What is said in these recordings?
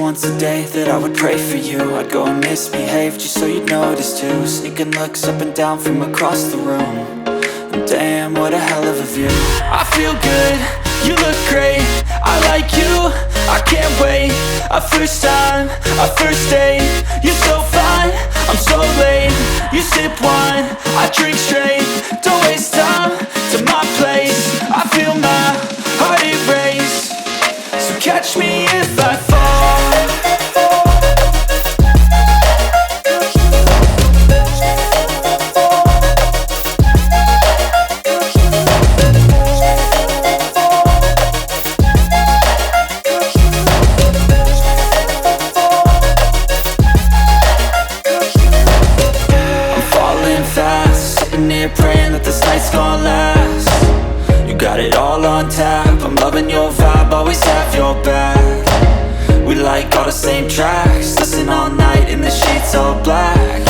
once a day that I would pray for you. I'd go and misbehave just so you'd notice too. Sneaking looks up and down from across the room. And damn, what a hell of a view. I feel good, you look great, I like you, I can't wait. A first time, a first date, you're so fine, I'm so late. You sip wine, I drink straight, don't waste time to my place. I feel my heart erase, so catch me if I fall. Praying that this night's gonna last. You got it all on tap, I'm loving your vibe, always have your back. We like all the same tracks, listen all night in the sheets all black.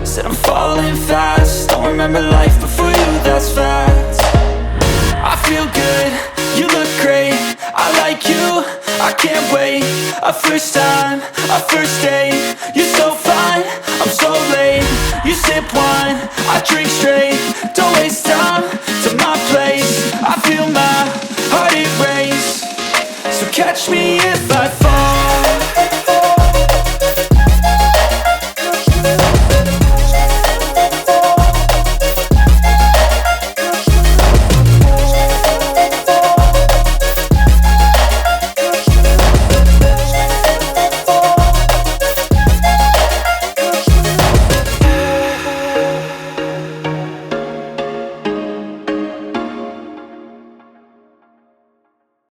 Said I'm falling fast, don't remember life before you, that's facts. I feel good, you look great, I like you, I can't wait. A first time, a first date, you're so fine, I'm so late. You sip wine, I drink straight, don't waste time